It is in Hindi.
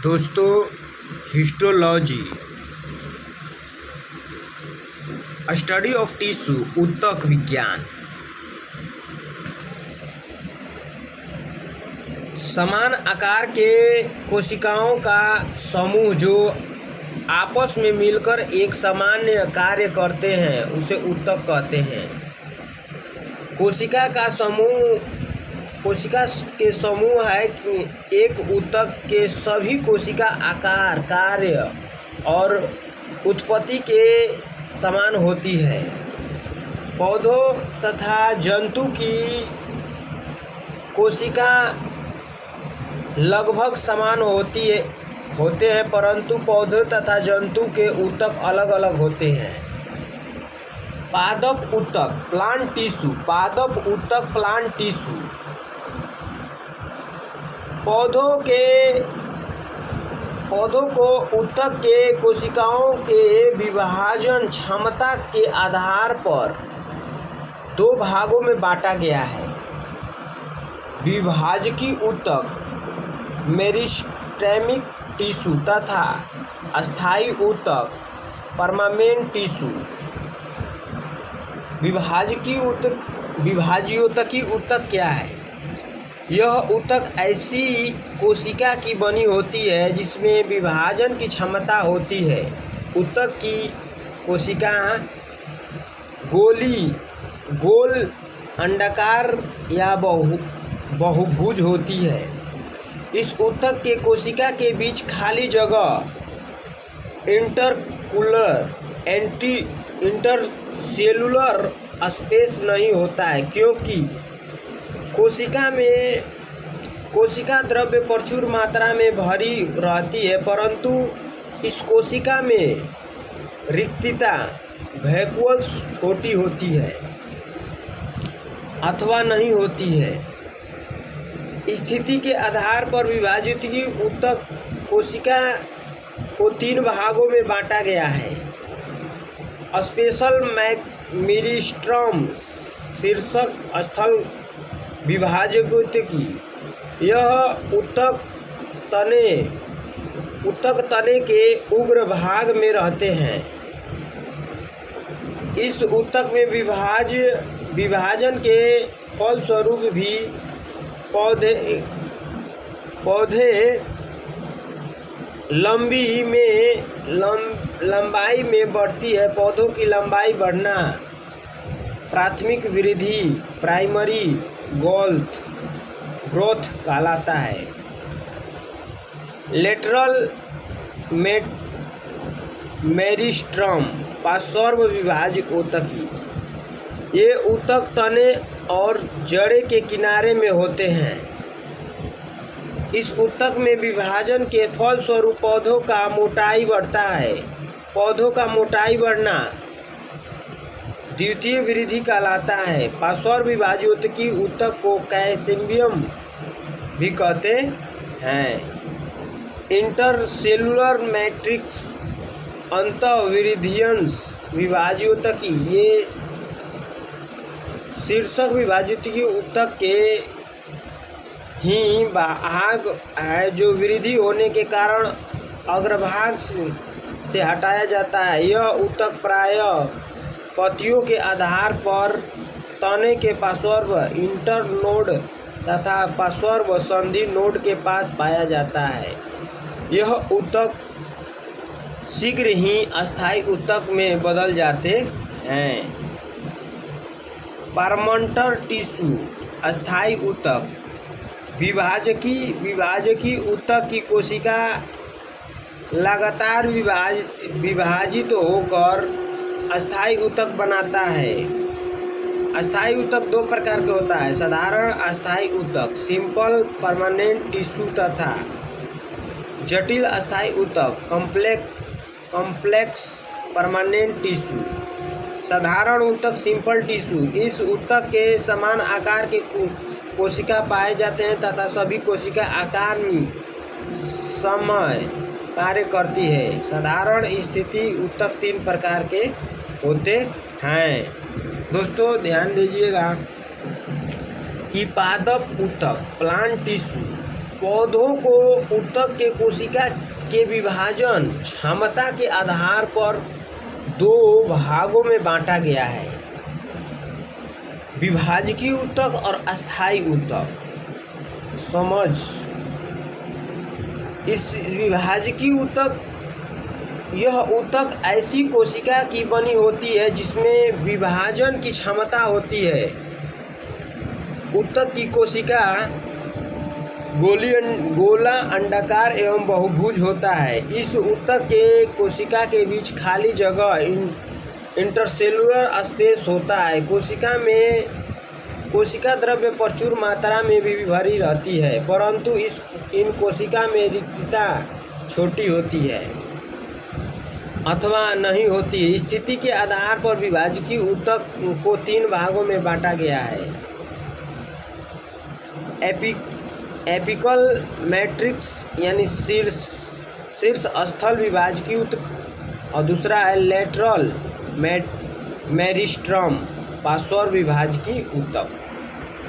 दोस्तों, हिस्टोलॉजी स्टडी ऑफ टिश्यू ऊतक विज्ञान समान आकार के कोशिकाओं का समूह जो आपस में मिलकर एक सामान्य कार्य करते हैं उसे ऊतक कहते हैं। कोशिका के समूह है कि एक ऊतक के सभी कोशिका आकार, कार्य और उत्पत्ति के समान होती है। पौधों तथा जंतु की कोशिका लगभग समान होते हैं, परंतु पौधों तथा जंतु के ऊतक अलग अलग होते हैं। पादप ऊतक प्लांट टिश्यू। पादप ऊतक प्लांट टिश्यू पौधों को ऊतक के कोशिकाओं के विभाजन क्षमता के आधार पर दो भागों में बांटा गया है। विभाजकी ऊतक मेरिस्टेमिक टिश्यू तथा अस्थायी ऊतक परमानेंट टिश्यू। विभाज्योतकी ऊतक क्या है? यह ऊतक ऐसी कोशिका की बनी होती है जिसमें विभाजन की क्षमता होती है। ऊतक की कोशिका गोल, अंडाकार या बहुभुज होती है। इस ऊतक के कोशिका के बीच खाली जगह इंटरसेलुलर स्पेस नहीं होता है, क्योंकि कोशिका द्रव्य प्रचुर मात्रा में भरी रहती है, परंतु इस कोशिका में रिक्तता वैक्यूल्स छोटी होती है अथवा नहीं होती है। स्थिति के आधार पर विभाजित ऊतक कोशिका को तीन भागों में बांटा गया है। स्पेशल मेरिस्टम शीर्षक स्थल विभाज्योतकी। यह ऊतक तने के उग्र भाग में रहते हैं। इस ऊतक में विभाजन के फलस्वरूप भी पौधे लंबाई में बढ़ती है। पौधों की लंबाई बढ़ना प्राथमिक वृद्धि प्राइमरी ग्रोथ कहलाता है। लेटरल मेरिस्टम पार्श्व विभाजक ऊतकी। ये ऊतक तने और जड़े के किनारे में होते हैं। इस ऊतक में विभाजन के फलस्वरूप पौधों का मोटाई बढ़ता है। पौधों का मोटाई बढ़ना द्वितीय वृद्धि कहलाता है। पार्श्व विभाज्योतकी ऊतक को कैम्बियम भी कहते हैं। इंटरसेलुलर मैट्रिक्स अंतःवृद्धीयंश विभाज्योतकी। ये शीर्षक विभाज्योतकी ऊतक के ही भाग है जो वृद्धि होने के कारण अग्रभाग से हटाया जाता है। यह ऊतक प्रायः पत्तियों के आधार पर तने के पार्श्व इंटरनोड तथा पार्श्व संधि नोड के पास पाया जाता है। यह ऊतक शीघ्र ही अस्थायी ऊतक में बदल जाते हैं। परमानेंट टिश्यू अस्थायी ऊतक। विभाजकी ऊतक की कोशिका लगातार विभाजित होकर अस्थायी ऊतक बनाता है। अस्थायी ऊतक दो प्रकार के होता है। साधारण अस्थायी ऊतक सिंपल परमानेंट टिश्यू तथा जटिल अस्थायी ऊतक कॉम्प्लेक्स परमानेंट टिश्यू। साधारण ऊतक सिंपल टिश्यू। इस ऊतक के समान आकार के कोशिका पाए जाते हैं तथा सभी कोशिका आकार में समय कार्य करती है। साधारण स्थिति ऊतक तीन प्रकार के होते हैं। दोस्तों ध्यान दीजिएगा कि पादप ऊतक प्लांट टिश्यू पौधों को ऊतक के कोशिका के विभाजन क्षमता के आधार पर दो भागों में बांटा गया है, विभाजकीय ऊतक और अस्थायी ऊतक। समझ, इस विभाजकीय ऊतक, यह ऊतक ऐसी कोशिका की बनी होती है जिसमें विभाजन की क्षमता होती है। ऊतक की कोशिका गोला, अंडाकार एवं बहुभुज होता है। इस ऊतक के कोशिका के बीच खाली जगह इंटरसेलुलर स्पेस होता है। कोशिका द्रव्य प्रचुर मात्रा में भी भरी रहती है, परंतु इन कोशिका में रिक्तता छोटी होती है अथवा नहीं होती। स्थिति के आधार पर विभाजकीय ऊतक को 3 भागों में बांटा गया है, एपिकल मैट्रिक्स यानी शीर्ष स्थल विभाजकीय ऊतक, और दूसरा है लेटरल मेरिस्टम पार्श्व विभाजकीय ऊतक।